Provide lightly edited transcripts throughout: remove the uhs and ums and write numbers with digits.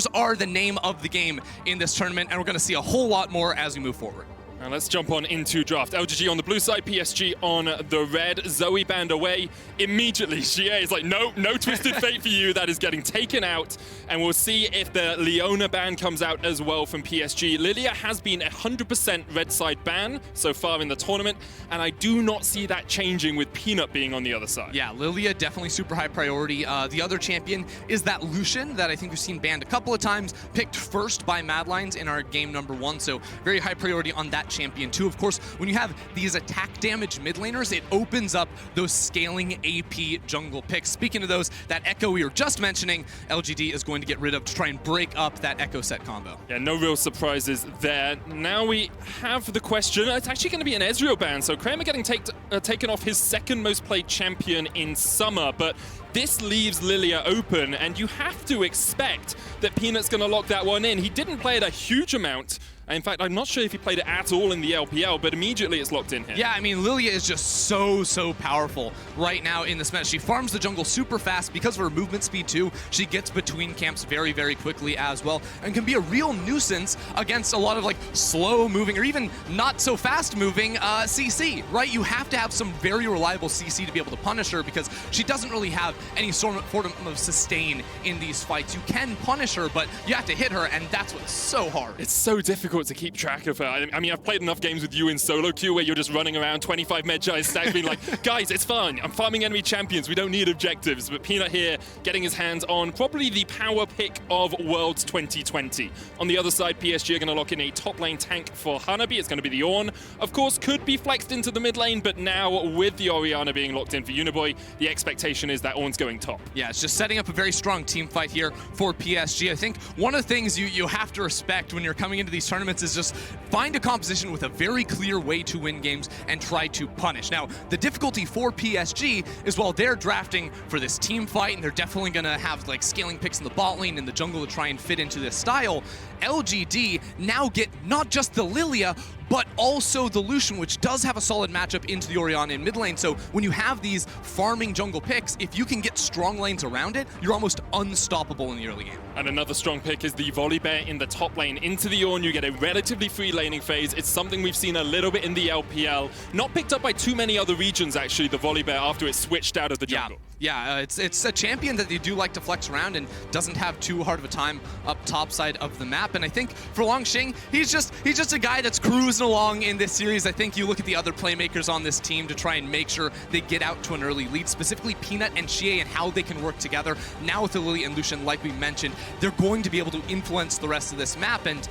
healers are the name of the game in this tournament, and we're going to see a whole lot more as we move forward. Now let's jump on into draft. LGD on the blue side, PSG on the red. Zoe banned away immediately. GA is like, no Twisted Fate for you. That is getting taken out. And we'll see if the Leona ban comes out as well from PSG. Lilia has been 100% red side ban so far in the tournament, and I do not see that changing with Peanut being on the other side. Yeah, Lilia definitely super high priority. The other champion is that Lucian that I think we've seen banned a couple of times, picked first by Madlines in our game #1, so very high priority on that champion too. Of course, when you have these attack damage mid laners, it opens up those scaling AP jungle picks. Speaking of those, that Echo we were just mentioning, LGD is going to get rid of to try and break up that Echo set combo. Yeah, no real surprises there. Now we have the question. It's actually going to be an Ezreal ban, so Kramer getting taken off his second most played champion in summer, but this leaves Lilia open, and you have to expect that Peanut's going to lock that one in. He didn't play it a huge amount. In fact, I'm not sure if he played it at all in the LPL, but immediately it's locked in here. Yeah, I mean, Lilia is just so powerful right now in this match. She farms the jungle super fast because of her movement speed too. She gets between camps very quickly as well, and can be a real nuisance against a lot of like slow moving or even not so fast moving CC, right? You have to have some very reliable CC to be able to punish her because she doesn't really have any sort of sustain in these fights. You can punish her, but you have to hit her, and that's what's so hard. It's so difficult to keep track of her. I mean, I've played enough games with you in solo queue where you're just running around 25 Medjay stacks being like, guys, it's fine. I'm farming enemy champions. We don't need objectives. But Peanut here getting his hands on probably the power pick of Worlds 2020. On the other side, PSG are going to lock in a top lane tank for Hanabi. It's going to be the Ornn. Of course, could be flexed into the mid lane, but now with the Orianna being locked in for Uniboy, the expectation is that Ornn's going top. Yeah, it's just setting up a very strong team fight here for PSG. I think one of the things you have to respect when you're coming into these tournaments is just find a composition with a very clear way to win games and try to punish. Now, the difficulty for PSG is while they're drafting for this team fight, and they're definitely going to have like scaling picks in the bot lane and the jungle to try and fit into this style, LGD now get not just the Lilia, but also the Lucian, which does have a solid matchup into the Orianna in mid lane. So when you have these farming jungle picks, if you can get strong lanes around it, you're almost unstoppable in the early game. And another strong pick is the Volibear in the top lane into the Ornn. You get a relatively free laning phase. It's something we've seen a little bit in the LPL. Not picked up by too many other regions, actually, the Volibear, after it switched out of the jungle. Yeah, it's a champion that they do like to flex around and doesn't have too hard of a time up top side of the map. And I think for Longxing, he's just a guy that's cruising along in this series. I think you look at the other playmakers on this team to try and make sure they get out to an early lead, specifically Peanut and Xie and how they can work together. Now with the Lily and Lucian, like we mentioned, they're going to be able to influence the rest of this map. And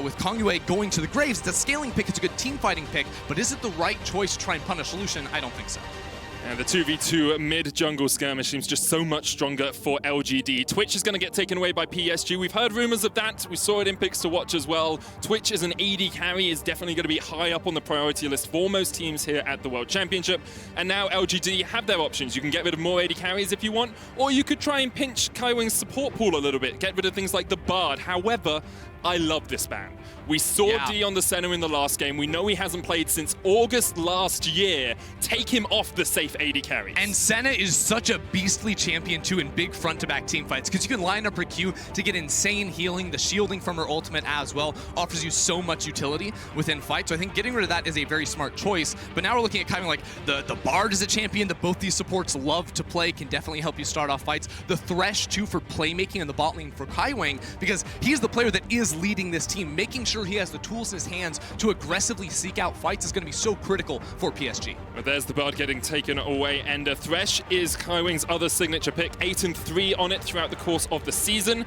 with Kongyue going to the Graves, it's a scaling pick, it's a good team fighting pick, but is it the right choice to try and punish Lucian? I don't think so. And the 2v2 mid-jungle skirmish seems just so much stronger for LGD. Twitch is going to get taken away by PSG. We've heard rumors of that. We saw it in Picks to Watch as well. Twitch as an AD carry is definitely going to be high up on the priority list for most teams here at the World Championship. And now LGD have their options. You can get rid of more AD carries if you want, or you could try and pinch Kaiwing's support pool a little bit, get rid of things like the Bard. However, I love this ban. We saw D on the center in the last game. We know he hasn't played since August last year. Take him off the safe AD carries. And Senna is such a beastly champion too in big front-to-back team fights because you can line up her Q to get insane healing. The shielding from her ultimate as well offers you so much utility within fights. So I think getting rid of that is a very smart choice. But now we're looking at kind of like the Bard is a champion that both these supports love to play, can definitely help you start off fights. The Thresh too for playmaking in the bot lane for Kaiwing because he's the player that is leading this team. Making sure he has the tools in his hands to aggressively seek out fights is going to be so critical for PSG. But there's the Bard getting taken away, and Thresh is Kaiwing's other signature pick. 8 and 3 on it throughout the course of the season.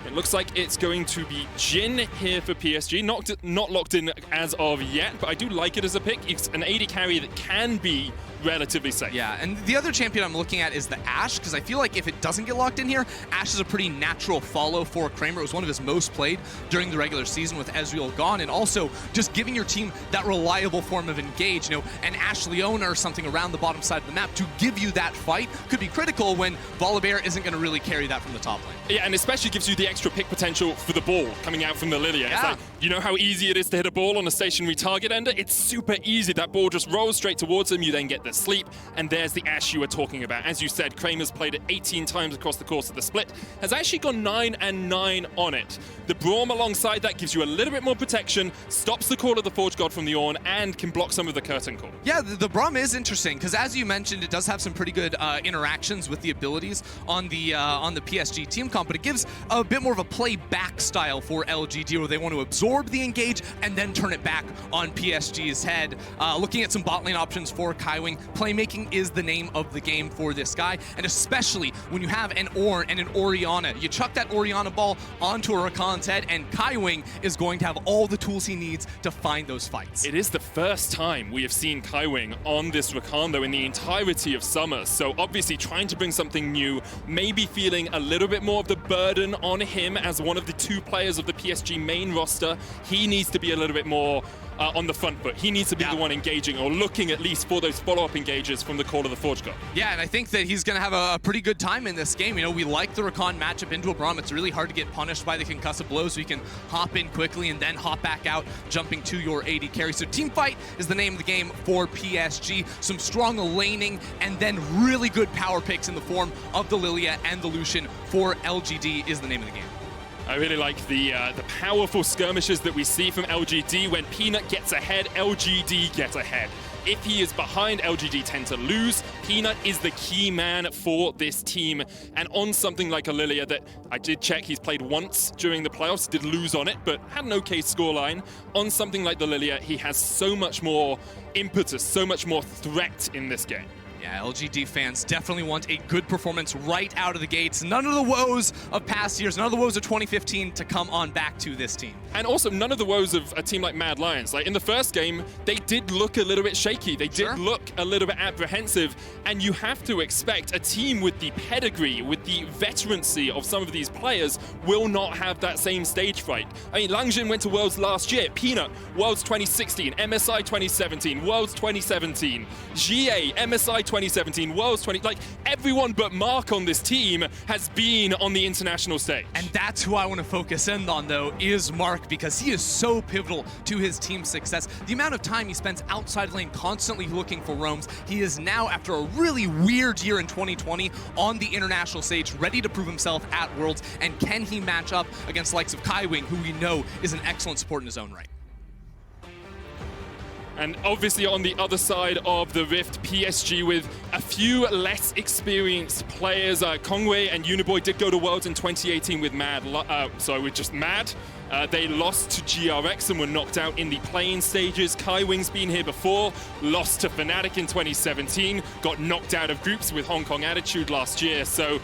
It looks like it's going to be Jhin here for PSG. Not locked in as of yet, but I do like it as a pick. It's an AD carry that can be relatively safe. Yeah, and the other champion I'm looking at is the Ashe, because I feel like if it doesn't get locked in here, Ashe is a pretty natural follow for Kramer. It was one of his most played during the regular season with Ezreal gone, and also just giving your team that reliable form of engage, you know, an Ashe Leona or something around the bottom side of the map to give you that fight could be critical when Volibear isn't going to really carry that from the top lane. Yeah, and especially gives you the extra pick potential for the ball coming out from the Lilia. Yeah. It's like, you know how easy it is to hit a ball on a stationary target ender? It's super easy. That ball just rolls straight towards him. You then get the sleep, and there's the Ashe you were talking about. As you said, Kramer's played it 18 times across the course of the split, has actually gone 9 and 9 on it. The Braum alongside that gives you a little bit more protection, stops the call of the Forge God from the Ornn, and can block some of the curtain call. Yeah, the Braum is interesting because, as you mentioned, it does have some pretty good interactions with the abilities on the PSG team comp, but it gives a bit more of a play back style for LGD, where they want to absorb the engage and then turn it back on PSG's head. Looking at some bot lane options for Kaiwing, playmaking is the name of the game for this guy, and especially when you have an Ornn and an Orianna. You chuck that Orianna ball onto a Rakan's head, and Kaiwing is going to have all the tools he needs to find those fights. It is the first time we have seen Kaiwing on this Rakan, though, in the entirety of Summer, so obviously trying to bring something new, maybe feeling a little bit more of the burden on him as one of the 2 players of the PSG main roster. He needs to be a little bit more on the front foot. He needs to be the one engaging, or looking at least for those follow-up engages from the call of the Forge God. Yeah, and I think that he's going to have a pretty good time in this game. You know, we like the Rakan matchup into a Braum. It's really hard to get punished by the concussive blows, so you can hop in quickly and then hop back out, jumping to your AD carry. So teamfight is the name of the game for PSG. Some strong laning, and then really good power picks in the form of the Lilia and the Lucian for LGD is the name of the game. I really like the powerful skirmishes that we see from LGD. When Peanut gets ahead, LGD get ahead. If he is behind, LGD tend to lose. Peanut is the key man for this team. And on something like a Lilia that I did check, he's played once during the playoffs, did lose on it, but had an okay scoreline. On something like the Lilia, he has so much more impetus, so much more threat in this game. Yeah, LGD fans definitely want a good performance right out of the gates. None of the woes of past years, none of the woes of 2015 to come on back to this team. And also none of the woes of a team like Mad Lions. Like in the first game, they did look a little bit shaky. They did look a little bit apprehensive. And you have to expect a team with the pedigree, with the veterancy of some of these players will not have that same stage fright. I mean, Langjin went to Worlds last year. Peanut, Worlds 2016. MSI 2017. Worlds 2017. GA, MSI 2017, Worlds 20, like everyone but Mark on this team has been on the international stage. And that's who I want to focus in on, though, is Mark, because he is so pivotal to his team's success. The amount of time he spends outside lane constantly looking for roams. He is now, after a really weird year in 2020, on the international stage, ready to prove himself at Worlds. And can he match up against the likes of Kaiwing, who we know is an excellent support in his own right? And obviously on the other side of the Rift, PSG with a few less experienced players. Kongwei and Uniboy did go to Worlds in 2018 with just Mad. They lost to GRX and were knocked out in the playing stages. Kaiwing's been here before, lost to Fnatic in 2017, got knocked out of groups with Hong Kong Attitude last year. So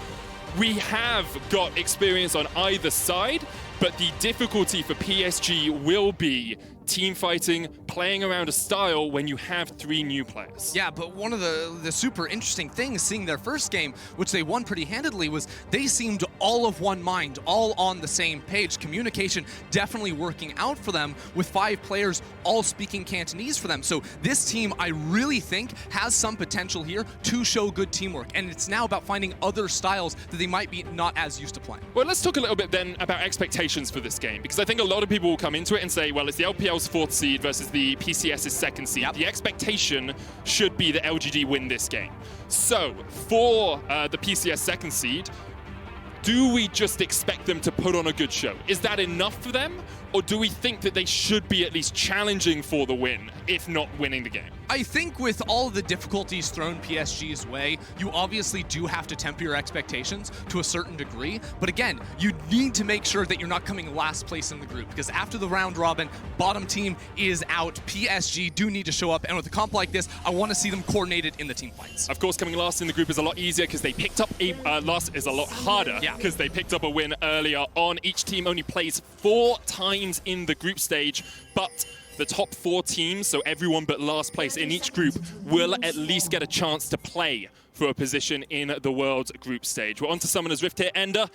we have got experience on either side, but the difficulty for PSG will be team fighting, playing around a style when you have 3 new players. Yeah, but one of the super interesting things seeing their first game, which they won pretty handedly, was they seemed all of one mind, all on the same page. Communication definitely working out for them, with 5 players all speaking Cantonese for them. So this team, I really think, has some potential here to show good teamwork, and it's now about finding other styles that they might be not as used to playing. Well, let's talk a little bit then about expectations for this game, because I think a lot of people will come into it and say, well, it's the LPL's 4th seed versus the PCS's 2nd seed. Yep. The expectation should be that LGD win this game. So, for the PCS 2nd seed, do we just expect them to put on a good show? Is that enough for them? Or do we think that they should be at least challenging for the win, if not winning the game? I think with all of the difficulties thrown PSG's way, you obviously do have to temper your expectations to a certain degree. But again, you need to make sure that you're not coming last place in the group, because after the round robin, bottom team is out. PSG do need to show up, and with a comp like this, I want to see them coordinated in the team fights. Of course, coming last in the group is a lot easier because they picked up last is a lot harder because they picked up a win earlier on. Each team only plays 4 times in the group stage, but the top 4 teams, so everyone but last place in each group, will at least get a chance to play for a position in the World Group stage. We're on to Summoner's Rift here, Ender.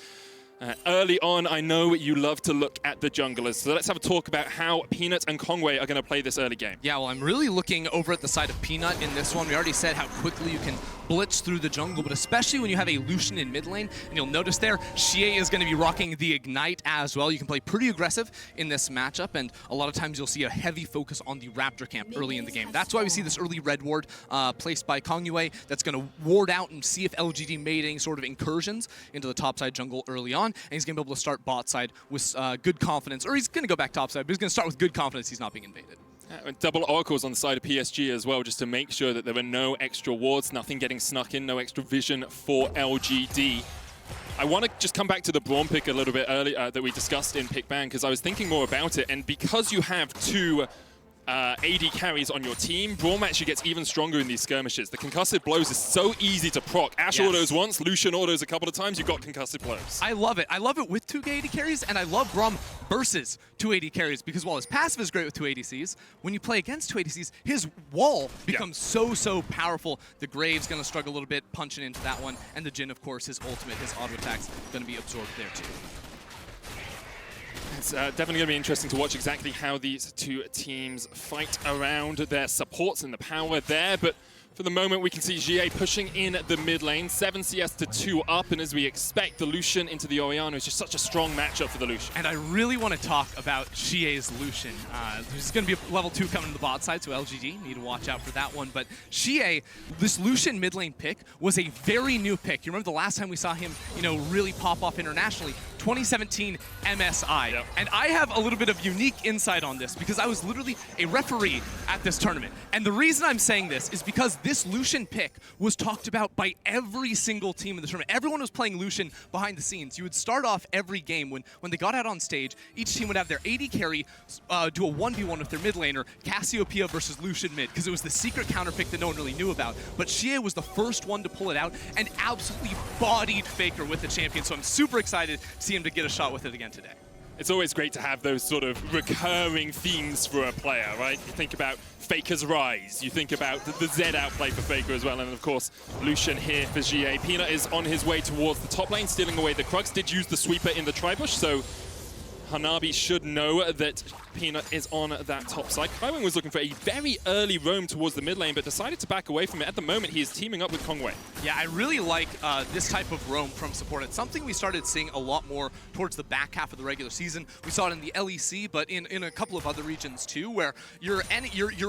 Early on, I know you love to look at the junglers, so let's have a talk about how Peanut and Kongwei are going to play this early game. Yeah, well, I'm really looking over at the side of Peanut in this one. We already said how quickly you can blitz through the jungle, but especially when you have a Lucian in mid lane, and you'll notice there, Xie is going to be rocking the Ignite as well. You can play pretty aggressive in this matchup, and a lot of times you'll see a heavy focus on the Raptor camp early in the game. That's why we see this early red ward placed by Kongyue that's going to ward out and see if LGD made any sort of incursions into the topside jungle early on, and he's going to be able to start bot side with good confidence, or he's going to go back topside, but he's going to start with good confidence he's not being invaded. Double oracles on the side of PSG as well, just to make sure that there are no extra wards, nothing getting snuck in, no extra vision for LGD. I want to just come back to the Braum pick a little bit earlier that we discussed in Pick Ban, because I was thinking more about it, and because you have two AD carries on your team, Braum actually gets even stronger in these skirmishes. The concussive blows is so easy to proc. Ashe autos once, Lucian autos a couple of times, you've got concussive blows. I love it. I love it with 2 AD carries, and I love Braum versus 2 AD carries, because while his passive is great with 2 ADCs, when you play against 2 ADCs, his wall becomes so powerful. The Grave's going to struggle a little bit punching into that one, and the Jhin, of course, his ultimate, his auto attack's going to be absorbed there too. It's definitely going to be interesting to watch exactly how these two teams fight around their supports and the power there. But for the moment, we can see Xie pushing in the mid lane, 7 CS to 2 up, and as we expect, the Lucian into the Orianna is just such a strong matchup for the Lucian. And I really want to talk about Xie's Lucian. There's going to be a level 2 coming to the bot side, so LGD need to watch out for that one. But Xie, this Lucian mid lane pick was a very new pick. You remember the last time we saw him, really pop off internationally? 2017 MSI. Yep. And I have a little bit of unique insight on this because I was literally a referee at this tournament. And the reason I'm saying this is because this Lucian pick was talked about by every single team in the tournament. Everyone was playing Lucian behind the scenes. You would start off every game when they got out on stage, each team would have their AD carry do a 1v1 with their mid laner, Cassiopeia versus Lucian mid, because it was the secret counter pick that no one really knew about. But Xie was the first one to pull it out and absolutely bodied Faker with the champion. So I'm super excited to see him to get a shot with it again today. It's always great to have those sort of recurring themes for a player, right? You think about Faker's Rise, you think about the Z outplay for Faker as well, and of course, Lucian here for Xie. Peanut is on his way towards the top lane, stealing away the Crux, did use the sweeper in the Tribush, so Hanabi should know that Peanut is on that top side. Kaiwing was looking for a very early roam towards the mid lane, but decided to back away from it. At the moment, he is teaming up with Kongyue. Yeah, I really like this type of roam from support. It's something we started seeing a lot more towards the back half of the regular season. We saw it in the LEC, but in a couple of other regions too, where your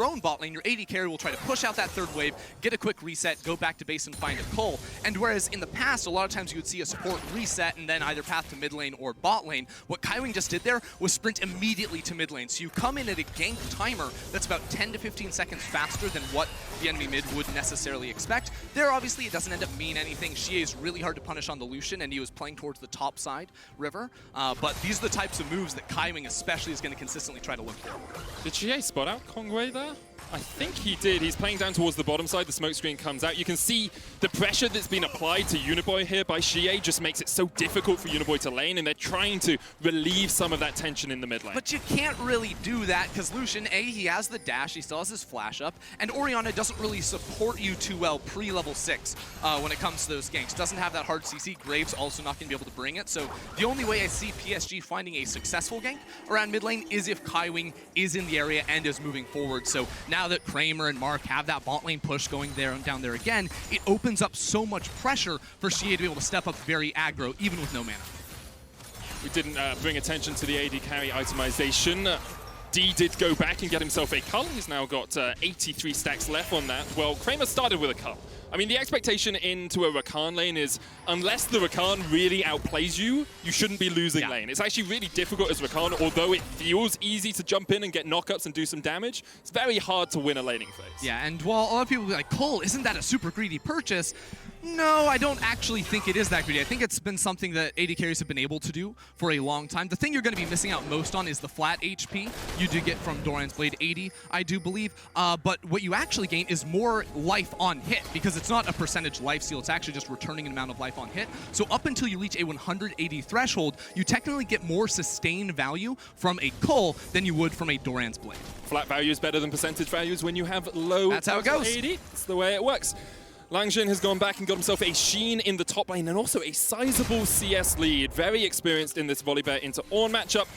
own bot lane, your AD carry will try to push out that third wave, get a quick reset, go back to base and find a cull. And whereas in the past, a lot of times you would see a support reset and then either path to mid lane or bot lane, what Kaiwing just did there was sprint immediately to mid lane. So you come in at a gank timer that's about 10 to 15 seconds faster than what the enemy mid would necessarily expect. There, obviously, it doesn't end up mean anything. Xie is really hard to punish on the Lucian, and he was playing towards the top side river. But these are the types of moves that Kaiwing especially is going to consistently try to look for. Did Xie spot out Kongyue there? I think he did. He's playing down towards the bottom side. The smoke screen comes out. You can see the pressure that's been applied to Uniboy here by Xie just makes it so difficult for Uniboy to lane, and they're trying to relieve some of that tension in the mid lane. But you can't really do that because Lucian, he has the dash, he still has his flash up, and Orianna doesn't really support you too well pre-level 6 when it comes to those ganks. Doesn't have that hard CC. Graves also not going to be able to bring it. So the only way I see PSG finding a successful gank around mid lane is if Kaiwing is in the area and is moving forward. So now that Kramer and Mark have that bot lane push going there and down there again, it opens up so much pressure for Xie to be able to step up very aggro, even with no mana. We didn't bring attention to the AD carry itemization. D did go back and get himself a cull. He's now got 83 stacks left on that. Well, Kramer started with a cull. I mean, the expectation into a Rakan lane is, unless the Rakan really outplays you, you shouldn't be losing lane. It's actually really difficult as Rakan, although it feels easy to jump in and get knockups and do some damage, it's very hard to win a laning phase. Yeah, and while a lot of people will be like, Cole, isn't that a super greedy purchase? No, I don't actually think it is that greedy. I think it's been something that AD carries have been able to do for a long time. The thing you're going to be missing out most on is the flat HP you do get from Doran's Blade 80, I do believe. But what you actually gain is more life on hit, because it's not a percentage life steal. It's actually just returning an amount of life on hit. So up until you reach a 180 threshold, you technically get more sustained value from a cull than you would from a Doran's Blade. Flat value is better than percentage values when you have low. That's how it goes. AD. That's the way it works. Langjin has gone back and got himself a Sheen in the top lane and also a sizable CS lead. Very experienced in this Volibear into Ornn matchup.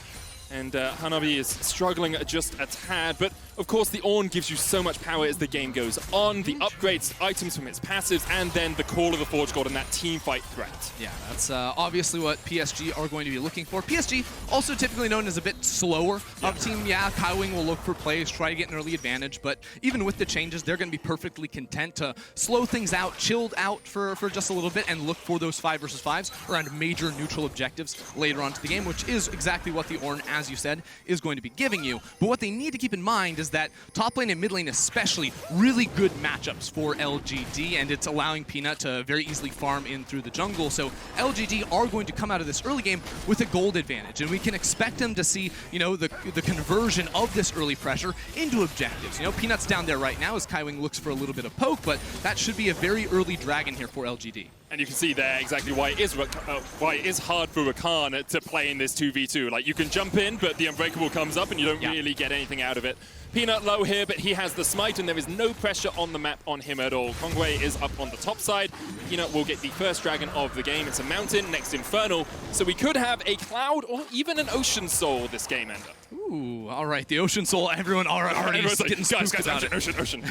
And Hanabi is struggling just a tad. But Of course, the Ornn gives you so much power as the game goes on, the upgrades, items from its passives, and then the Call of the Forge God and that team fight threat. Yeah, that's obviously what PSG are going to be looking for. PSG, also typically known as a bit slower of a team. Yeah, Kaiwing will look for plays, try to get an early advantage, but even with the changes, they're going to be perfectly content to slow things out, chilled out for just a little bit, and look for those 5 versus 5s around major neutral objectives later on to the game, which is exactly what the Ornn, as you said, is going to be giving you. But what they need to keep in mind is that top lane and mid lane especially, really good matchups for LGD, and it's allowing Peanut to very easily farm in through the jungle. So LGD are going to come out of this early game with a gold advantage, and we can expect them to see, you know, the conversion of this early pressure into objectives. You know, Peanut's down there right now as Kaiwing looks for a little bit of poke, but that should be a very early dragon here for LGD. And you can see there exactly why it is hard for Rakan to play in this 2v2. Like, you can jump in, but the Unbreakable comes up and you don't really get anything out of it. Peanut low here, but he has the smite and there is no pressure on the map on him at all. Kongwei is up on the top side. Peanut will get the first dragon of the game. It's a mountain, next Infernal. So we could have a Cloud or even an Ocean Soul this game ender. Ooh, all right, the Ocean Soul, everyone already is getting spooked about it. Ocean.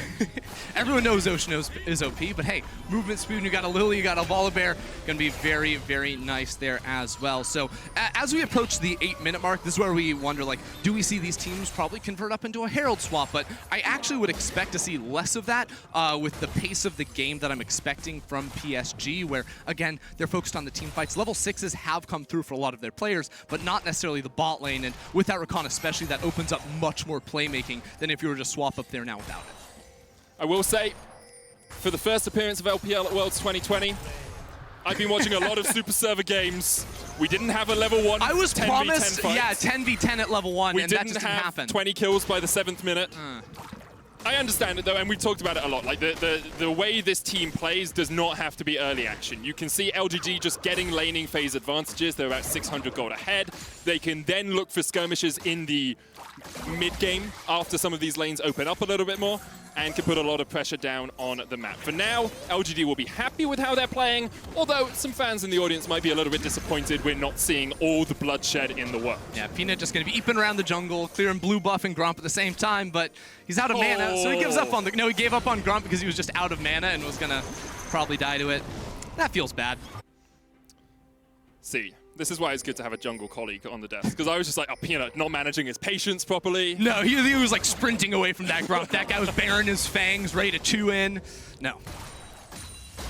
Everyone knows Ocean is OP, but hey, movement speed, you got a Lily, you got a Volibear, gonna be very, very nice there as well. So as we approach the 8-minute mark, this is where we wonder, like, do we see these teams probably convert up into a Herald swap? But I actually would expect to see less of that with the pace of the game that I'm expecting from PSG, where, again, they're focused on the team fights. Level 6s have come through for a lot of their players, but not necessarily the bot lane, and with that Rakan especially, that opens up much more playmaking than if you were to swap up there now without it. I will say, for the first appearance of LPL at Worlds 2020, I've been watching a lot of Super Server games. We didn't have a level 1 I was 10v10 promised, fight. yeah, 10v10 at level 1, and that just didn't happen. 20 kills by the 7th minute. I understand it though, and we've talked about it a lot. Like, the way this team plays does not have to be early action. You can see LGD just getting laning phase advantages. They're about 600 gold ahead. They can then look for skirmishes in the mid-game after some of these lanes open up a little bit more, and can put a lot of pressure down on the map. For now, LGD will be happy with how they're playing, although some fans in the audience might be a little bit disappointed we're not seeing all the bloodshed in the world. Yeah, Peanut just going to be eeping around the jungle, clearing blue buff and Gromp at the same time, but he's out of mana, so he gives up on the... No, he gave up on Gromp because he was just out of mana and was going to probably die to it. That feels bad. See, this is why it's good to have a jungle colleague on the desk, because I was just like, oh, Peanut not managing his patience properly. No, he was like sprinting away from that Gromp. That guy was baring his fangs, ready to chew in. No.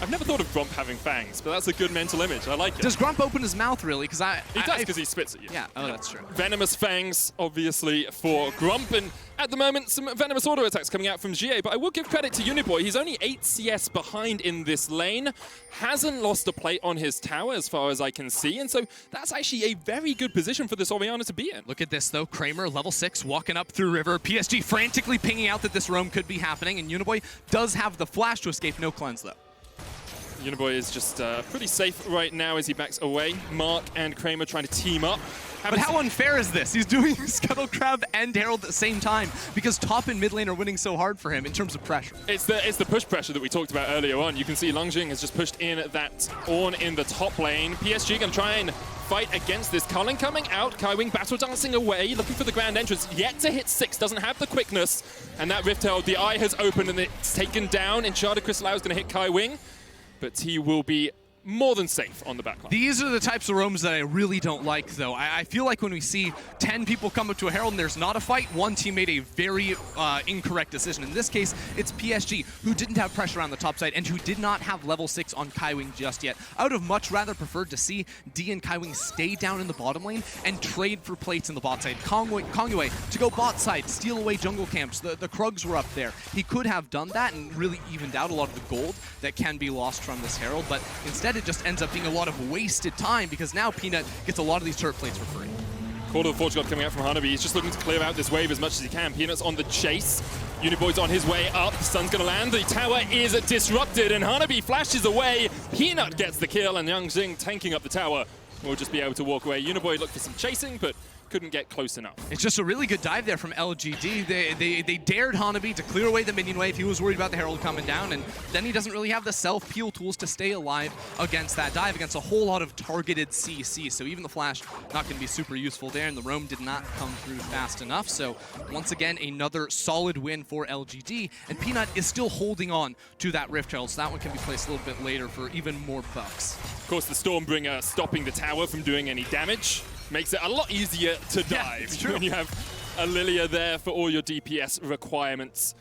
I've never thought of Gromp having fangs, but that's a good mental image. I like it. Does Gromp open his mouth, really? Because He does, because he spits at you. Yeah, oh, that's true. Venomous fangs, obviously, for Gromp, and at the moment, some venomous auto attacks coming out from GA, but I will give credit to Uniboy. He's only 8 CS behind in this lane, hasn't lost a plate on his tower as far as I can see, and so that's actually a very good position for this Orianna to be in. Look at this, though. Kramer, level 6, walking up through river. PSG frantically pinging out that this roam could be happening, and Uniboy does have the flash to escape. No cleanse, though. Uniboy is just pretty safe right now as he backs away. Mark and Kramer trying to team up. But how unfair is this? He's doing Scuttle Crab and Herald at the same time because top and mid lane are winning so hard for him in terms of pressure. It's the push pressure that we talked about earlier on. You can see Longjing has just pushed in that Ornn in the top lane. PSG going to try and fight against this. Cullen coming out. Kaiwing battle dancing away, looking for the grand entrance. Yet to hit 6, doesn't have the quickness. And that Rift Herald, the eye has opened and it's taken down. Enchanted Crystal is going to hit Kaiwing, but he will be more than safe on the backline. These are the types of roams that I really don't like, though. I feel like when we see 10 people come up to a Herald and there's not a fight, one team made a very incorrect decision. In this case, it's PSG, who didn't have pressure on the top side and who did not have level 6 on Kaiwing just yet. I would have much rather preferred to see D and Kaiwing stay down in the bottom lane and trade for plates in the bot side. Kongwei to go bot side, steal away jungle camps. The Krugs were up there. He could have done that and really evened out a lot of the gold that can be lost from this Herald, but instead it just ends up being a lot of wasted time because now Peanut gets a lot of these turret plates for free. Call of the Forge God coming out from Hanabi. He's just looking to clear out this wave as much as he can. Peanut's on the chase. Uniboy's on his way up. The sun's going to land. The tower is disrupted and Hanabi flashes away. Peanut gets the kill and Yang Jing tanking up the tower will just be able to walk away. Uniboy looked for some chasing, but couldn't get close enough. It's just a really good dive there from LGD. They dared Hanabi to clear away the minion wave. He was worried about the Herald coming down, and then he doesn't really have the self-peel tools to stay alive against that dive, against a whole lot of targeted CC. So even the flash not going to be super useful there, and the roam did not come through fast enough. So once again, another solid win for LGD, and Peanut is still holding on to that Rift Herald, so that one can be placed a little bit later for even more bucks. Of course, the Stormbringer stopping the tower from doing any damage makes it a lot easier to dive when you have a Lilia there for all your DPS requirements.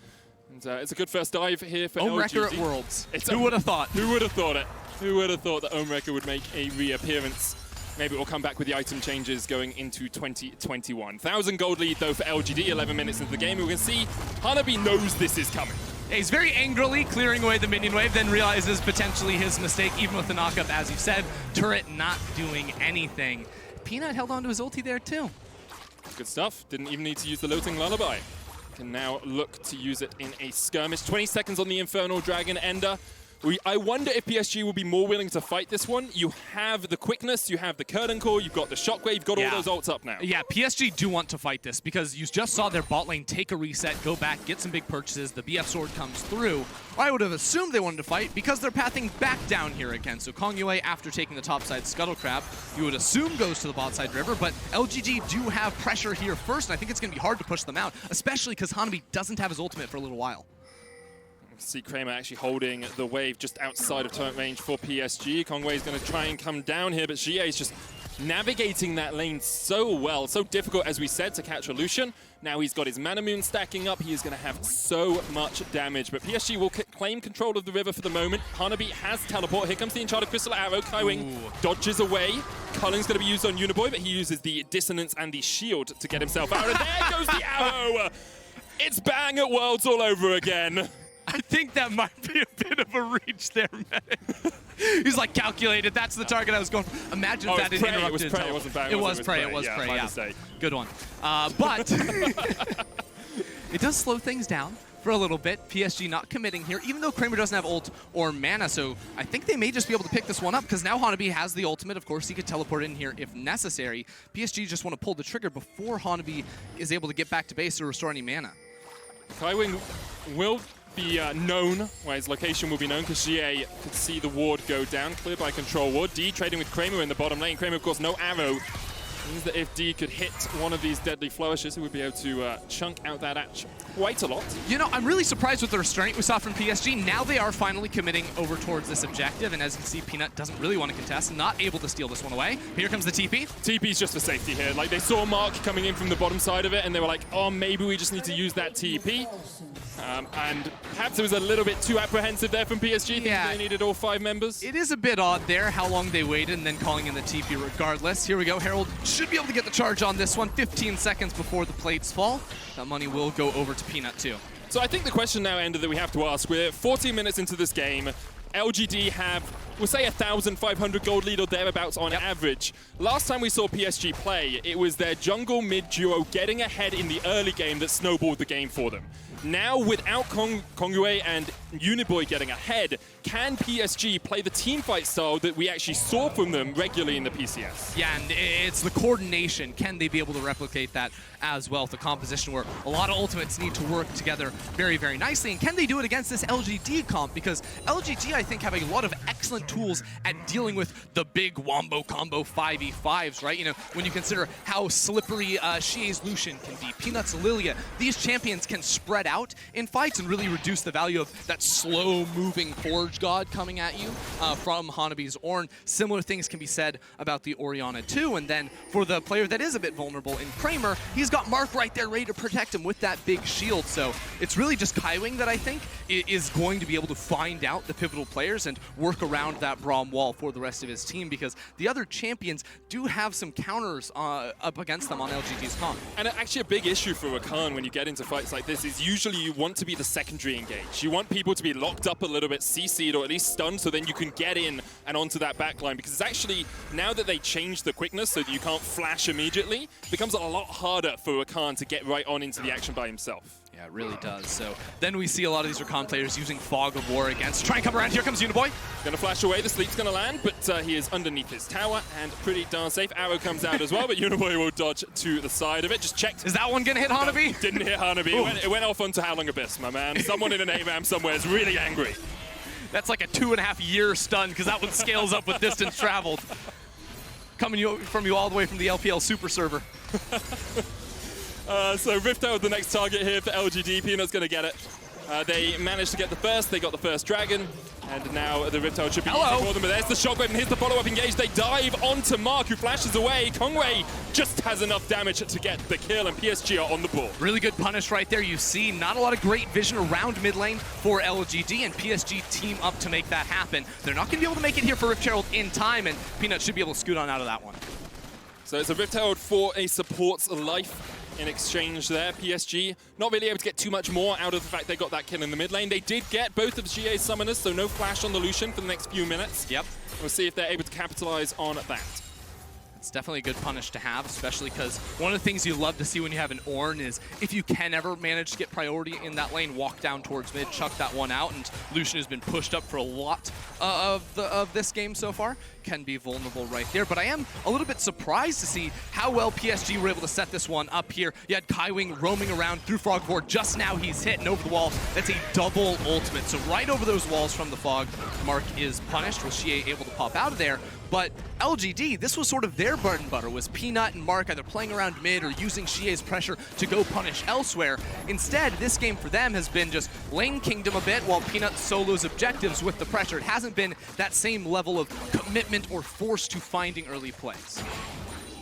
And it's a good first dive here for Omewrecker LGD. at Worlds. Who would have thought? Who would have thought it? Who would have thought that Omewrecker would make a reappearance? Maybe we'll come back with the item changes going into 2021. 1,000 gold lead though for LGD, 11 minutes into the game. We can see Hanabi knows this is coming. He's very angrily clearing away the minion wave, then realizes potentially his mistake, even with the knockup, as you said. Turret not doing anything. Peanut held on to his ulti there too. Good stuff. Didn't even need to use the Lilting Lullaby. Can now look to use it in a skirmish. 20 seconds on the Infernal Dragon Ender. I wonder if PSG will be more willing to fight this one. You have the quickness, you have the curtain call, you've got the shockwave, you've got all those ults up now. Yeah, PSG do want to fight this because you just saw their bot lane take a reset, go back, get some big purchases, the BF sword comes through. I would have assumed they wanted to fight because they're pathing back down here again. So Kongyue, after taking the top side Scuttle Crab, you would assume goes to the bot side river, but LGD do have pressure here first, and I think it's going to be hard to push them out, especially because Hanabi doesn't have his ultimate for a little while. See Kramer actually holding the wave just outside of turret range for PSG. Kongyue is going to try and come down here, but Jie is just navigating that lane so well. So difficult, as we said, to catch a Lucian. Now he's got his Mana Moon stacking up. He is going to have so much damage, but PSG will claim control of the river for the moment. Hanabi has teleport. Here comes the Enchanted Crystal Arrow. Kaiwing dodges away. Culling's going to be used on Uniboy, but he uses the Dissonance and the Shield to get himself out. And there goes the arrow! It's bang at Worlds all over again. I think that might be a bit of a reach there, Medic. He's like, calculated, that's the target I was going for. Imagine if that had interrupted. It was Prey, it wasn't Bang. It was Prey, yeah. Good one. But it does slow things down for a little bit. PSG not committing here, even though Kramer doesn't have ult or mana, so I think they may just be able to pick this one up, because now Hanabi has the ultimate. Of course, he could teleport in here if necessary. PSG just want to pull the trigger before Hanabi is able to get back to base or restore any mana. Kaiwing will be known, where his location will be known, because Jie could see the ward go down, cleared by control ward. D trading with Kramer in the bottom lane. Kramer, of course, no arrow. Means that if D could hit one of these deadly flourishes, he would be able to chunk out that action quite a lot. You know, I'm really surprised with the restraint we saw from PSG. Now they are finally committing over towards this objective, and as you can see, Peanut doesn't really want to contest, not able to steal this one away. Here comes the TP. TP's just for safety here. Like, they saw Mark coming in from the bottom side of it, and they were like, oh, maybe we just need to use that TP. And perhaps it was a little bit too apprehensive there from PSG. Yeah. They needed all 5 members. It is a bit odd there how long they waited and then calling in the TP regardless. Here we go. Herald should be able to get the charge on this one. 15 seconds before the plates fall. That money will go over to Peanut too. So I think the question now, Ender, that we have to ask, we're 14 minutes into this game. LGD have, we'll say, 1,500 gold lead or thereabouts on average. Last time we saw PSG play, it was their jungle mid duo getting ahead in the early game that snowballed the game for them. Now, without Kongyue and Uniboy getting ahead, can PSG play the teamfight style that we actually saw from them regularly in the PCS? Yeah, and it's the coordination. Can they be able to replicate that as well? The composition where a lot of ultimates need to work together very, very nicely. And can they do it against this LGD comp? Because LGD, I think, have a lot of excellent tools at dealing with the big wombo combo 5v5s, right? You know, when you consider how slippery Xie's Lucian can be, Peanut's Lilia, these champions can spread out in fights and really reduce the value of that slow-moving Forge God coming at you from Hanabi's Ornn. Similar things can be said about the Orianna too, and then for the player that is a bit vulnerable in Kramer, he's got Mark right there ready to protect him with that big shield, so it's really just Kaiwing that I think is going to be able to find out the pivotal players and work around that Braum wall for the rest of his team, because the other champions do have some counters up against them on LGD's comp. And actually a big issue for Rakan when you get into fights like this is usually you want to be the secondary engage. You want people to be locked up a little bit, CC'd or at least stunned, so then you can get in and onto that backline, because it's actually, now that they changed the quickness so that you can't flash immediately, it becomes a lot harder for Rakan to get right on into the action by himself. Yeah, it really does. So then we see a lot of these Rakan players using Fog of War against. Try and come around. Here comes Uniboy. Gonna flash away. The sleep's gonna land, but he is underneath his tower and pretty darn safe. Arrow comes out as well, but Uniboy will dodge to the side of it. Just checked. Is that one gonna hit Hanabi? No, didn't hit Hanabi. It went off onto Howling Abyss, my man. Someone in an AMAM somewhere is really angry. That's like a 2.5-year stun because that one scales up with distance traveled. Coming from you all the way from the LPL Super Server. So Rifto with the next target here for LGD. Peanut's going to get it. They managed to get the first. They got the first dragon. And now the Rifto should be easy for them. But there's the shockwave, and here's the follow-up engage. They dive onto Mark, who flashes away. Kongwei just has enough damage to get the kill, and PSG are on the board. Really good punish right there. You see not a lot of great vision around mid lane for LGD, and PSG team up to make that happen. They're not going to be able to make it here for Rift Herald in time, and Peanut should be able to scoot on out of that one. So it's a Rift Herald for a support's life. In exchange there, PSG not really able to get too much more out of the fact they got that kill in the mid lane. They did get both of GA's summoners, so no flash on the Lucian for the next few minutes. Yep. We'll see if they're able to capitalize on that. It's definitely a good punish to have, especially because one of the things you love to see when you have an Ornn is if you can ever manage to get priority in that lane, walk down towards mid, chuck that one out, and Lucian has been pushed up for a lot of this game so far. Can be vulnerable right there, but I am a little bit surprised to see how well PSG were able to set this one up here. You had Kaiwing roaming around through Fog of War. Just now he's hit and over the wall. That's a double ultimate. So right over those walls from the Fog, Mark is punished. Was Xie able to pop out of there? But LGD, this was sort of their bread and butter, was Peanut and Mark either playing around mid or using Xie's pressure to go punish elsewhere. Instead, this game for them has been just lane kingdom a bit while Peanut solos objectives with the pressure. It hasn't been that same level of commitment or force to finding early plays.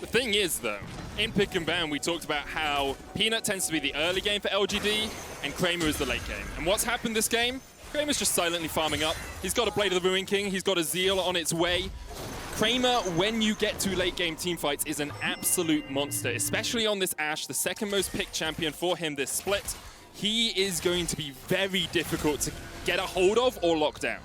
The thing is, though, in Pick and Ban, we talked about how Peanut tends to be the early game for LGD and Kramer is the late game. And what's happened this game? Kramer's just silently farming up. He's got a Blade of the Ruin King. He's got a Zeal on its way. Kramer, when you get to late game teamfights, is an absolute monster, especially on this Ashe, the second most picked champion for him this split. He is going to be very difficult to get a hold of or lock down.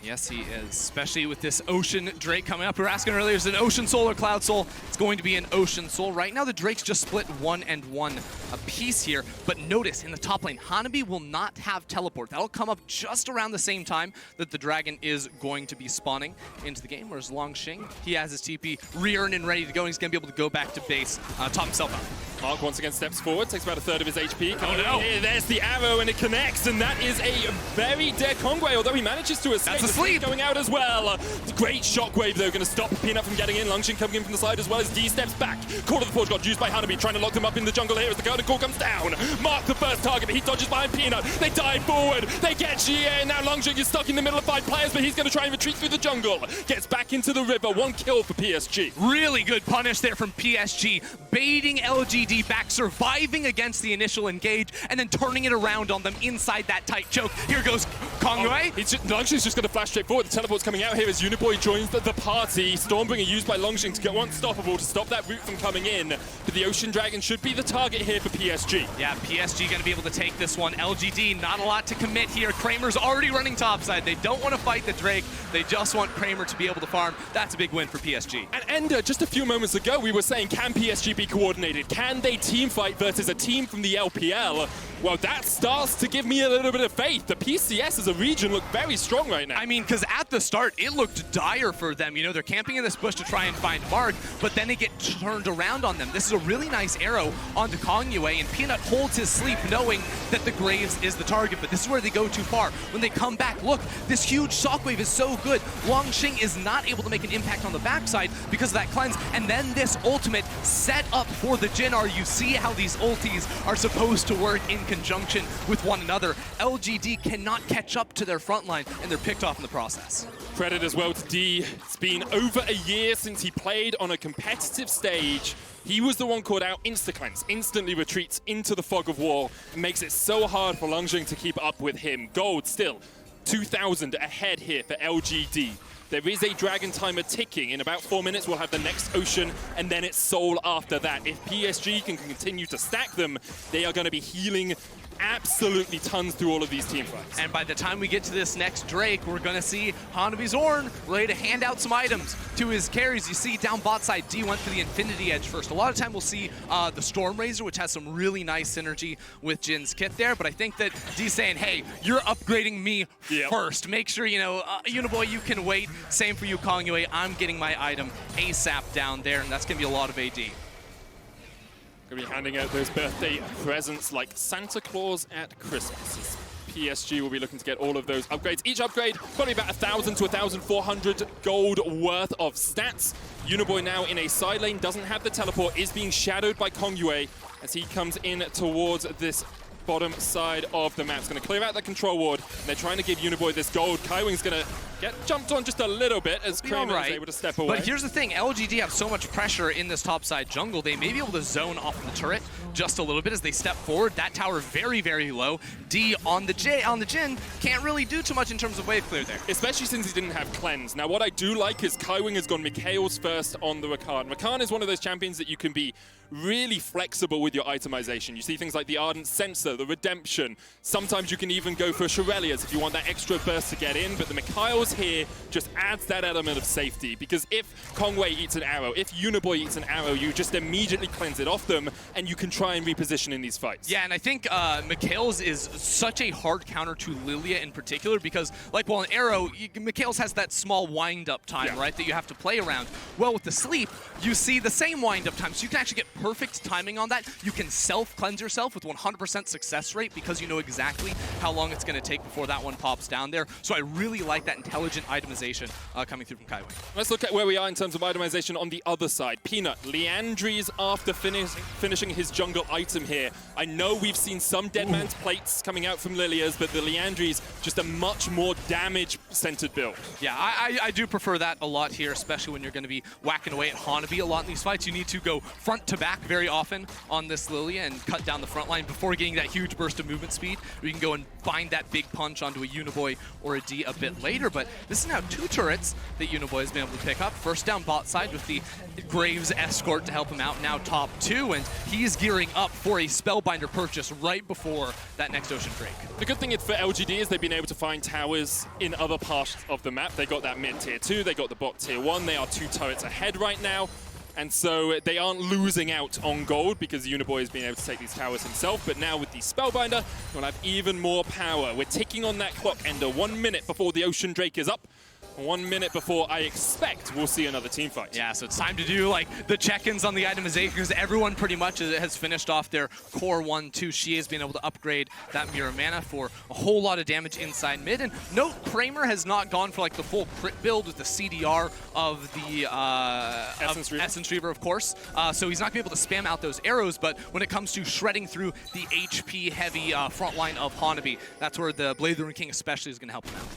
Yes, he is, especially with this Ocean Drake coming up. We were asking earlier, is it an Ocean Soul or Cloud Soul? It's going to be an Ocean Soul. Right now, the Drakes just split 1 and 1 apiece here. But notice, in the top lane, Hanabi will not have teleport. That'll come up just around the same time that the Dragon is going to be spawning into the game. Whereas Longxing, he has his TP re-earned and ready to go, and he's going to be able to go back to base, top himself out. Mark once again steps forward, takes about a third of his HP. Oh no! Here, there's the arrow, and it connects, and that is a very dead Kongwei, although he manages to escape. That's asleep! Going out as well. Great shockwave, though, going to stop Peanut from getting in. Longxing coming in from the side as well as D steps back. Call of the Forge got used by Hanabi, trying to lock them up in the jungle here as the Golden Call comes down. Mark the first target, but he dodges behind Peanut. They dive forward, they get Xie, and now Longxing is stuck in the middle of 5 players, but he's going to try and retreat through the jungle. Gets back into the river, 1 kill for PSG. Really good punish there from PSG, baiting LGD back, surviving against the initial engage, and then turning it around on them inside that tight choke. Here goes Kongwei. Longxing's just going to flash straight forward. The teleport's coming out here as Uniboy joins the party. Stormbringer used by Longxing to get unstoppable to stop that route from coming in. But the Ocean Dragon should be the target here for PSG. Yeah, PSG going to be able to take this one. LGD, not a lot to commit here. Kramer's already running topside. They don't want to fight the Drake. They just want Kramer to be able to farm. That's a big win for PSG. And Ender, just a few moments ago, we were saying, can PSG be coordinated? Can they team fight versus a team from the LPL? Well, that starts to give me a little bit of faith. The PCS as a region look very strong right now. I mean, because at the start, it looked dire for them. You know, they're camping in this bush to try and find Mark, but then they get turned around on them. This is a really nice arrow onto Kongwei, and Peanut holds his sleep knowing that the Graves is the target, but this is where they go too far. When they come back, look, this huge shockwave is so good. Longxing is not able to make an impact on the backside because of that cleanse, and then this ultimate set up for the Jhin. You see how these ultis are supposed to work in conjunction with one another. LGD cannot catch up to their front line, and they're picked off in the process. Credit as well to D. It's been over a year since he played on a competitive stage. He was the one caught out, insta-cleanse, instantly retreats into the Fog of War, and makes it so hard for Longxing to keep up with him. Gold still 2,000 ahead here for LGD. There is a Dragon timer ticking. In about 4 minutes, we'll have the next Ocean, and then it's Soul after that. If PSG can continue to stack them, they are going to be healing absolutely tons through all of these team fights. And by the time we get to this next Drake, we're going to see Hanabi's Ornn ready to hand out some items to his carries. You see down bot side, D went for the Infinity Edge first. A lot of time we'll see the Storm Razor, which has some really nice synergy with Jin's kit there, but I think that D's saying, hey, you're upgrading me first. Make sure, you know, Uniboy, you can wait. Same for you, Kongyue. I'm getting my item ASAP down there, and that's going to be a lot of AD. Going to be handing out those birthday presents like Santa Claus at Christmas. PSG will be looking to get all of those upgrades. Each upgrade, probably about 1,000 to 1,400 gold worth of stats. Uniboy now in a side lane, doesn't have the teleport, is being shadowed by Kongyue as he comes in towards this bottom side of the map. It's going to clear out the control ward, and they're trying to give Uniboy this gold. Kaiwing's going to get jumped on just a little bit as Kramer is able to step away. But here's the thing, LGD have so much pressure in this topside jungle, they may be able to zone off the turret just a little bit as they step forward. That tower very, very low. D on the Jhin can't really do too much in terms of wave clear there. Especially since he didn't have cleanse. Now what I do like is Kaiwing has gone Mikhail's first on the Rakan. Rakan is one of those champions that you can be really flexible with your itemization. You see things like the Ardent Sensor, the Redemption. Sometimes you can even go for Shurelias if you want that extra burst to get in, but the Mikhail's here just adds that element of safety, because if Kongyue eats an arrow, if Uniboy eats an arrow, you just immediately cleanse it off them, and you can try and reposition in these fights. Yeah, and I think Mikhail's is such a hard counter to Lilia in particular, because like, well, an arrow, Mikhail's has that small wind-up time, right, that you have to play around. Well, with the sleep, you see the same wind-up time, so you can actually get perfect timing on that. You can self-cleanse yourself with 100% success rate because you know exactly how long it's going to take before that one pops down there. So I really like that intelligent itemization coming through from Kaiwing. Let's look at where we are in terms of itemization on the other side. Peanut, Liandry's after finishing his jungle item here. I know we've seen some Dead Man's Plates coming out from Lilia's, but the Liandry's just a much more damage-centered build. Yeah, I do prefer that a lot here, especially when you're going to be whacking away at Hanabi a lot in these fights. You need to go front to back very often on this Lilia and cut down the front line before getting that huge burst of movement speed, where you can go and find that big punch onto a Uniboy or a D a bit later. But this is now 2 turrets that Uniboy has been able to pick up. First down bot side with the Graves escort to help him out, now top 2, and he's gearing up for a Spellbinder purchase right before that next Ocean Drake. The good thing for LGD is they've been able to find towers in other parts of the map. They got that mid tier 2, they got the bot tier 1, they are 2 turrets ahead right now. And so they aren't losing out on gold because Uniboy has been able to take these towers himself. But now with the Spellbinder, we'll have even more power. We're ticking on that clock, Ender. 1 minute before the Ocean Drake is up. 1 minute before I expect we'll see another team fight. Yeah, so it's time to do like the check-ins on the itemization, because everyone pretty much has finished off their core 1-2. She has been able to upgrade that Mirror Mana for a whole lot of damage inside mid. And note, Kramer has not gone for like the full crit build with the CDR of the Essence Reaver, of course. So he's not going to be able to spam out those arrows, but when it comes to shredding through the HP-heavy front line of Hanabi, that's where the Blade of the Ruined King especially is going to help him out.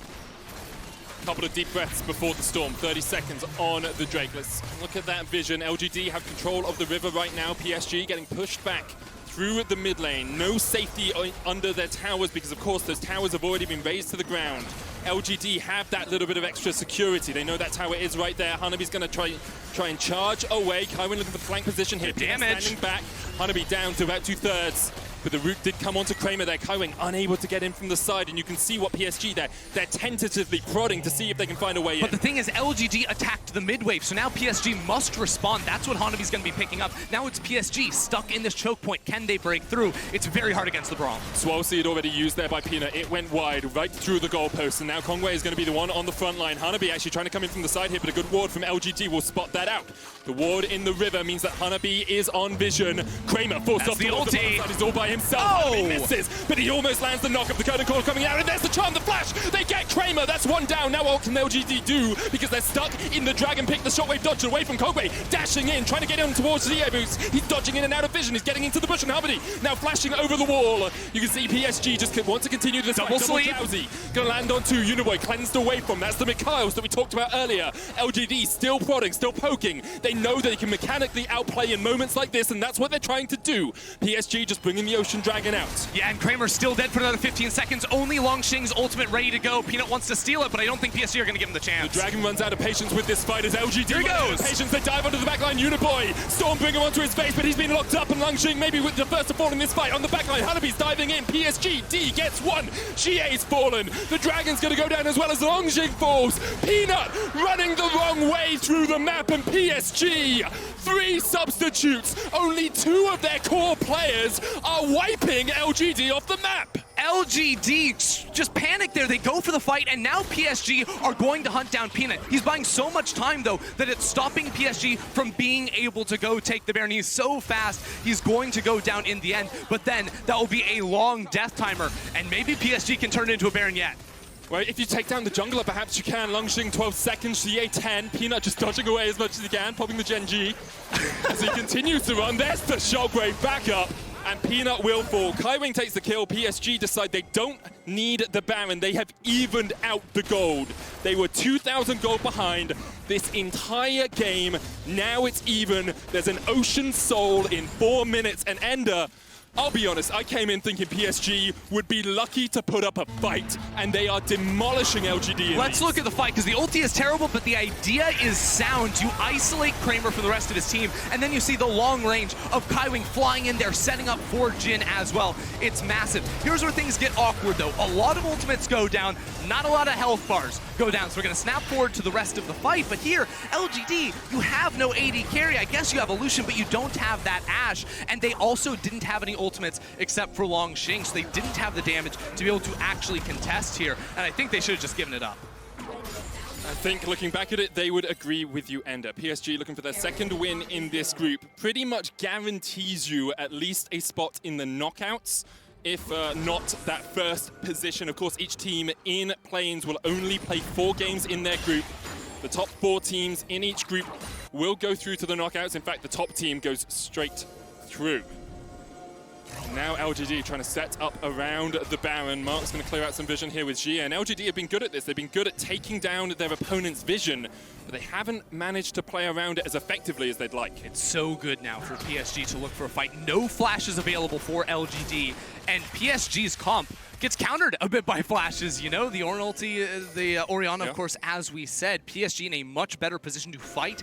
Couple of deep breaths before the storm. 30 seconds on the Drake. Let's look at that vision. LGD have control of the river right now. PSG getting pushed back through the mid lane. No safety under their towers because, of course, those towers have already been raised to the ground. LGD have that little bit of extra security. They know that tower is right there. Hanabi's going to try and charge away. Kaiwing looking for flank position here. Damage. Standing back. Hanabi down to about 2/3. But the root did come onto Kramer there. Kaiwing unable to get in from the side, and you can see what PSG they're tentatively prodding to see if they can find a way in. But the thing is, LGD attacked the mid wave, so now PSG must respond. That's what Hanabi's going to be picking up. Now it's PSG stuck in this choke point. Can they break through? It's very hard against the Braum. Swalsey had already used there by Peanut. It went wide, right through the goalpost, and now Kongyue is going to be the one on the front line. Hanabi actually trying to come in from the side here, but a good ward from LGD will spot that out. The ward in the river means that Hanabi is on vision. Kramer forced off the ulti. He's all by himself. Oh! Misses, but he almost lands the knock of the curtain call coming out, and there's the charm, the flash. They get Kramer. That's one down. Now what can LGD do? Because they're stuck in the dragon pick. The shockwave dodged away from Kongyue, dashing in, trying to get in towards the boots. He's dodging in and out of vision. He's getting into the bush, and Hanabi now flashing over the wall. You can see PSG just want to continue this double sleep. Gonna land on 2. Uniboy cleansed away from. That's the Mikhails that we talked about earlier. LGD still prodding, still poking. They know they can mechanically outplay in moments like this, and that's what they're trying to do. PSG just bringing the the Ocean Dragon out. Yeah, and Kramer's still dead for another 15 seconds. Only Longxing's ultimate ready to go. Peanut wants to steal it, but I don't think PSG are going to give him the chance. The Dragon runs out of patience with this fight as LGD Here he goes. Patience, they dive onto the backline. Uniboy, Stormbringer onto his face, but he's been locked up, and Longxing maybe with the first to fall in this fight. On the backline, Hanabi's diving in. PSG, D gets one. Xie's fallen. The Dragon's going to go down as well as Longxing falls. Peanut running the wrong way through the map, and PSG, 3 substitutes. Only 2 of their core players are wiping LGD off the map. LGD just panicked there. They go for the fight, and now PSG are going to hunt down Peanut. He's buying so much time, though, that it's stopping PSG from being able to go take the Baron. He's so fast, he's going to go down in the end, but then that will be a long death timer, and maybe PSG can turn it into a Baron yet. Well, if you take down the jungler, perhaps you can. Longxing 12 seconds, Xie 10. Peanut just dodging away as much as he can, popping the Gen G. As he continues to run, there's the Shockwave back up, and Peanut will fall. Kaiwing takes the kill. PSG decide they don't need the Baron. They have evened out the gold. They were 2,000 gold behind this entire game. Now it's even. There's an Ocean Soul in 4 minutes, and Ender, I'll be honest, I came in thinking PSG would be lucky to put up a fight, and they are demolishing LGD. Let's look at the fight, because the ulti is terrible, but the idea is sound. You isolate Kramer for the rest of his team, and then you see the long range of Kaiwing flying in there, setting up for Jin as well. It's massive. Here's where things get awkward, though. A lot of ultimates go down, not a lot of health bars go down, so we're going to snap forward to the rest of the fight. But here, LGD, you have no AD carry. I guess you have a Lucian, but you don't have that Ashe, and they also didn't have any ultimates except for Longxing, so they didn't have the damage to be able to actually contest here, and I think they should have just given it up. I think looking back at it, they would agree with you, Ender. PSG looking for their second win in this group pretty much guarantees you at least a spot in the knockouts, if not that first position. Of course, each team in play-ins will only play 4 games in their group. The top 4 teams in each group will go through to the knockouts. In fact, the top team goes straight through. Now LGD trying to set up around the Baron. Mark's going to clear out some vision here with Xie, and LGD have been good at this. They've been good at taking down their opponent's vision, but they haven't managed to play around it as effectively as they'd like. It's so good now for PSG to look for a fight. No flashes available for LGD, and PSG's comp gets countered a bit by flashes, you know, the Orianna, of course, as we said. PSG in a much better position to fight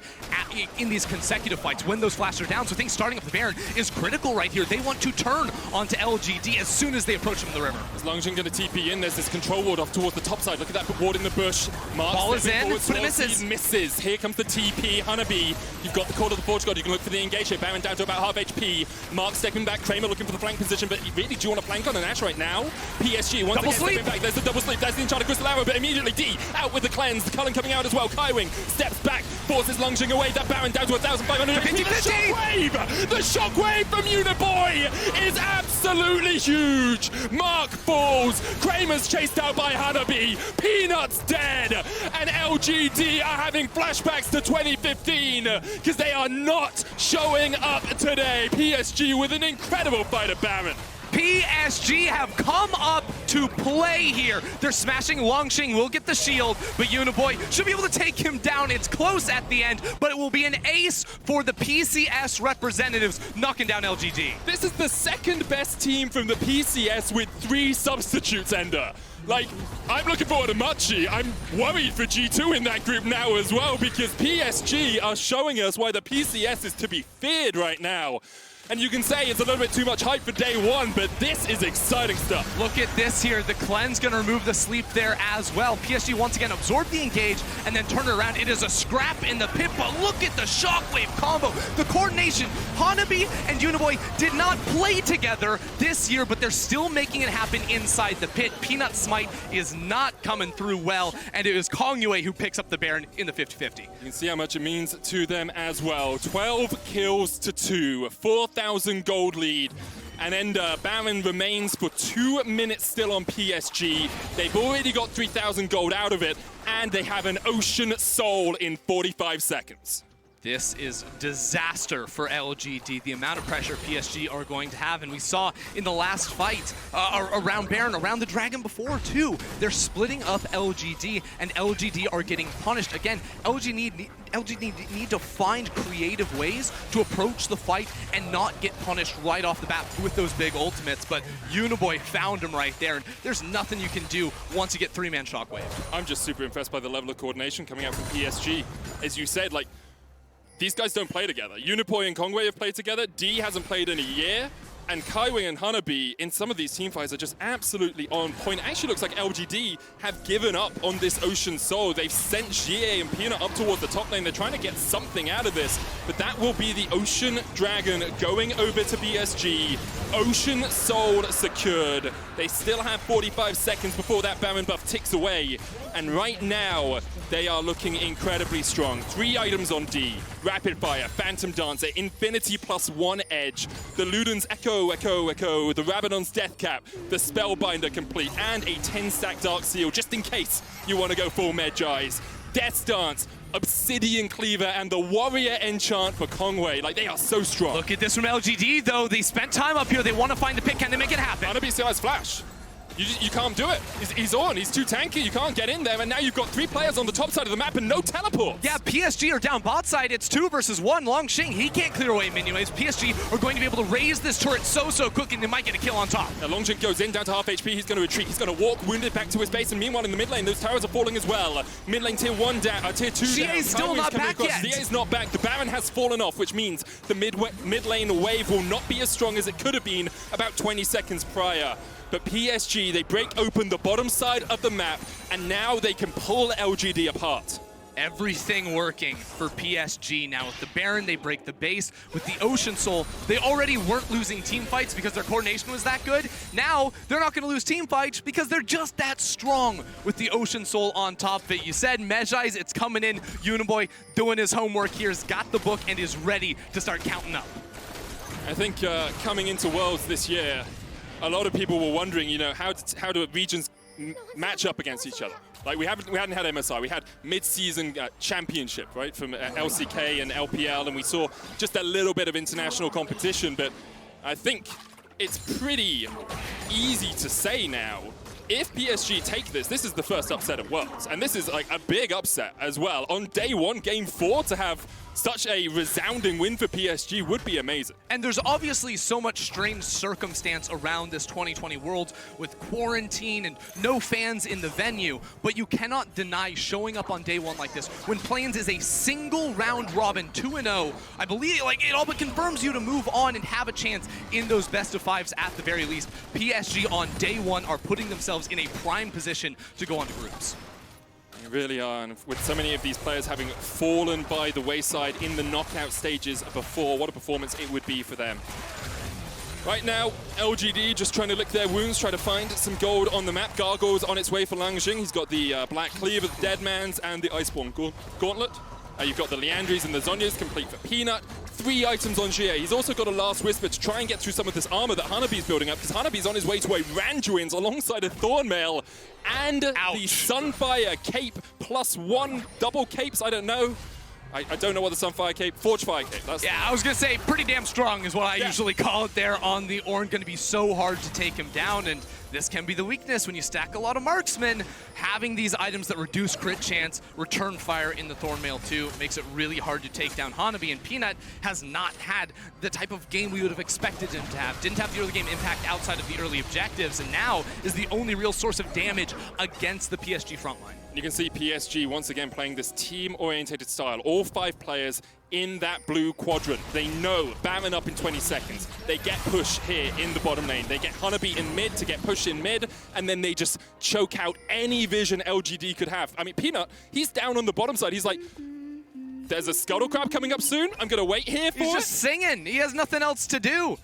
in these consecutive fights when those flashes are down. So I think starting up the Baron is critical right here. They want to turn onto LGD as soon as they approach them in the river. Is Longxing going to TP in? There's this control ward off towards the top side. Look at that ward in the bush. Mark ball is in, but it misses. He misses. Here comes the TP. Hanabi, you've got the Call of the Forge God. You can look for the engage here. Baron down to about half HP. Mark stepping back. Kramer looking for the flank position, but really, do you want to flank on an Ashe right now? PSG once again stepping back. There's the double sleep. There's the Enchanted Crystal Arrow, but immediately D out with the cleanse. The Cullen coming out as well. Kaiwing steps back, forces Longxing away. That Baron down to 1,500 HP. The shockwave! The shockwave from Uniboy is absolutely huge. Mark falls. Kramer's chased out by Hanabi. Peanut's dead. And LGD are having flashbacks to 2015 because they are not showing up today. PSG with an incredible fight at Baron. PSG have come up to play here. They're smashing Longxing, will get the shield, but Uniboy should be able to take him down. It's close at the end, but it will be an ace for the PCS representatives, knocking down LGD. This is the second best team from the PCS with 3 substitutes, Ender. Like, I'm looking forward to Machi. I'm worried for G2 in that group now as well, because PSG are showing us why the PCS is to be feared right now. And you can say it's a little bit too much hype for day 1, but this is exciting stuff. Look at this here. The cleanse gonna remove the sleep there as well. PSG once again absorb the engage and then turn it around. It is a scrap in the pit, but look at the shockwave combo. The coordination. Hanabi and Uniboy did not play together this year, but they're still making it happen inside the pit. Peanut Smite is not coming through well, and it is Kongyue who picks up the Baron in the 50-50. You can see how much it means to them as well. 12 kills to 2, 4,000 gold lead. And Ender, Baron remains for 2 minutes still on PSG. They've already got 3,000 gold out of it, and they have an Ocean Soul in 45 seconds. This is disaster for LGD, the amount of pressure PSG are going to have. And we saw in the last fight around Baron, around the Dragon before too, they're splitting up LGD and LGD are getting punished. Again, LGD need to find creative ways to approach the fight and not get punished right off the bat with those big ultimates. But Uniboy found him right there, and there's nothing you can do once you get three-man shockwave. I'm just super impressed by the level of coordination coming out from PSG. As you said, like, these guys don't play together. Uniboy and Kongwei have played together. D hasn't played in a year. And Kaiwing and Hanabi in some of these team fights are just absolutely on point. It actually looks like LGD have given up on this Ocean Soul. They've sent Jie and Peanut up towards the top lane. They're trying to get something out of this, but that will be the Ocean Dragon going over to PSG. Ocean Soul secured. They still have 45 seconds before that Baron buff ticks away. And right now, they are looking incredibly strong. 3 items on D. Rapid Fire, Phantom Dancer, Infinity +1 Edge, the Luden's Echo, the Rabadon's Death Cap, the Spellbinder complete, and a 10-stack Dark Seal, just in case you want to go full Medjai's. Death's Dance, Obsidian Cleaver, and the Warrior Enchant for Kongwei. Like, they are so strong. Look at this from LGD, though. They spent time up here. They want to find the pick. Can they make it happen? Hanabi still has Flash. You can't do it. He's on. He's too tanky. You can't get in there. And now you've got 3 players on the top side of the map and no teleports. Yeah, PSG are down bot side. It's 2 versus 1. Longxing, he can't clear away minion waves. PSG are going to be able to raise this turret so quick, and they might get a kill on top. Now Longxing goes in, down to half HP. He's going to retreat. He's going to walk wounded back to his base. And meanwhile, in the mid lane, those towers are falling as well. Mid lane tier 1 down, tier 2 down. Xie's still not back yet. Xie's not back. The Baron has fallen off, which means the mid lane wave will not be as strong as it could have been about 20 seconds prior. But PSG, they break open the bottom side of the map, and now they can pull LGD apart. Everything working for PSG now. With the Baron, they break the base. With the Ocean Soul, they already weren't losing team fights because their coordination was that good. Now, they're not going to lose team fights because they're just that strong with the Ocean Soul on top of it. You said Medjai's, it's coming in. Uniboy doing his homework here, has got the book and is ready to start counting up. I think coming into Worlds this year, a lot of people were wondering, you know, how do regions match up against each other? Like, we hadn't had MSI. We had mid-season championship, right, from LCK and LPL, and we saw just a little bit of international competition. But I think it's pretty easy to say now, if PSG take this is the first upset of Worlds, and this is like a big upset as well. On day 1, game 4, to have such a resounding win for PSG would be amazing. And there's obviously so much strange circumstance around this 2020 Worlds with quarantine and no fans in the venue, but you cannot deny showing up on day 1 like this when Plains is a single round robin 2-0. I believe like it all but confirms you to move on and have a chance in those best of 5s at the very least. PSG on day 1 are putting themselves in a prime position to go on to groups. They really are, and with so many of these players having fallen by the wayside in the knockout stages before, what a performance it would be for them. Right now, LGD just trying to lick their wounds, try to find some gold on the map. Gargoyle's on its way for Longxing. He's got the Black Cleaver, the Deadman's, and the Iceborne Gauntlet. You've got the Liandry's and the Zhonya's complete for Peanut. 3 items on Jie. He's also got a Last Whisper to try and get through some of this armor that Hanabi's building up, because Hanabi's on his way to a Randuin's alongside a Thornmail and the Sunfire Cape +1 double capes. I don't know. I don't know what the Sunfire Cape, Forge Fire Cape. I was going to say pretty damn strong is what I usually call it there on the Ornn. Going to be so hard to take him down, and this can be the weakness when you stack a lot of marksmen. Having these items that reduce crit chance, return fire in the Thornmail too, makes it really hard to take down Hanabi, and Peanut has not had the type of game we would have expected him to have. Didn't have the early game impact outside of the early objectives, and now is the only real source of damage against the PSG front line. You can see PSG once again playing this team-orientated style. All 5 players in that blue quadrant. They know Baron up in 20 seconds. They get push here in the bottom lane. They get Hanabi in mid to get push in mid, and then they just choke out any vision LGD could have. I mean, Peanut, he's down on the bottom side. He's like, there's a Scuttle Crab coming up soon. I'm going to wait here for it. He's just singing. He has nothing else to do.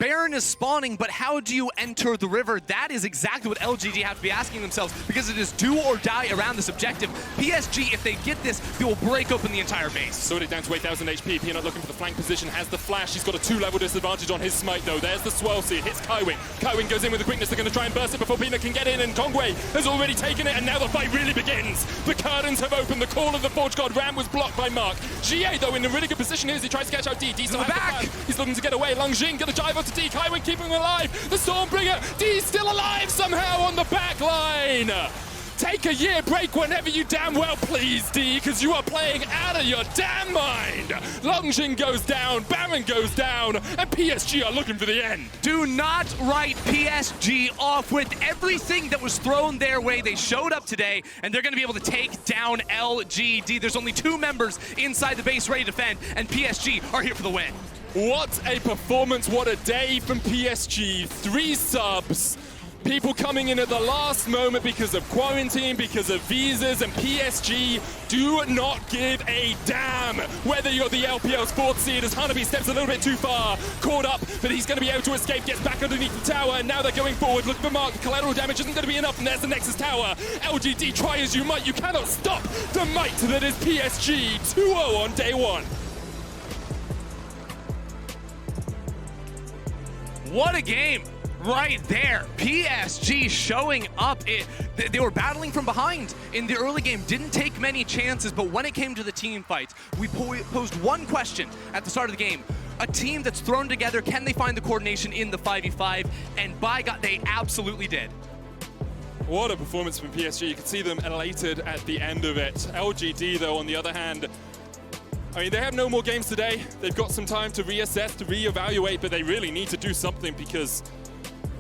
Baron is spawning, but how do you enter the river? That is exactly what LGD have to be asking themselves, because it is do or die around this objective. PSG, if they get this, they will break open the entire base. Sorted down to 8,000 HP. Peanut looking for the flank position, has the flash. He's got a 2-level disadvantage on his smite, though. There's the swirl seed, hits Kaiwing. Kaiwing goes in with the quickness. They're going to try and burst it before Peanut can get in, and Kongwei has already taken it, and now the fight really begins. The curtains have opened. The call of the Forge God Ram was blocked by Mark. GA, though, in a really good position here as he tries to catch out D. D still back. He's looking to get away. Long Jing gonna dive onto D. Kaiwing keeping him alive. The Stormbringer. D's still alive somehow on the back line. Take a year break whenever you damn well please, D, because you are playing out of your damn mind. Longjing goes down, Baron goes down, and PSG are looking for the end. Do not write PSG off with everything that was thrown their way. They showed up today, and they're going to be able to take down LGD. There's only 2 members inside the base ready to defend, and PSG are here for the win. What a performance, what a day from PSG. 3 subs. People coming in at the last moment because of quarantine, because of visas, and PSG do not give a damn whether you're the LPL's 4th seed as Hanabi steps a little bit too far, caught up, but he's going to be able to escape, gets back underneath the tower, and now they're going forward. Look for Mark, the collateral damage isn't going to be enough, and there's the Nexus tower. LGD, try as you might, you cannot stop the might that is PSG. 2-0 on day 1. What a game right there. PSG showing up. They were battling from behind in the early game, didn't take many chances, but when it came to the team fight, we posed one question at the start of the game. A team that's thrown together, can they find the coordination in the 5v5? And by God, they absolutely did. What a performance from PSG. You could see them elated at the end of it. LGD, though, on the other hand, I mean, they have no more games today. They've got some time to reassess, to reevaluate, but they really need to do something because,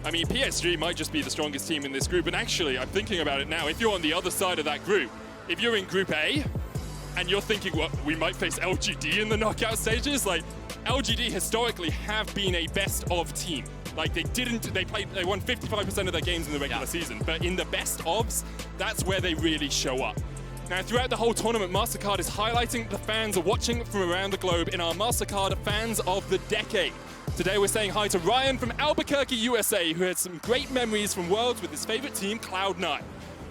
I mean, PSG might just be the strongest team in this group. And actually, I'm thinking about it now. If you're on the other side of that group, if you're in Group A, and you're thinking, what, we might face LGD in the knockout stages? Like, LGD historically have been a best-of team. Like, they won 55% of their games in the regular season, but in the best-ofs, that's where they really show up. Now, throughout the whole tournament, MasterCard is highlighting the fans are watching from around the globe in our MasterCard Fans of the Decade. Today, we're saying hi to Ryan from Albuquerque, USA, who had some great memories from Worlds with his favorite team, Cloud9.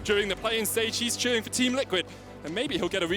During the play-in stage, he's cheering for Team Liquid, and maybe he'll get a reason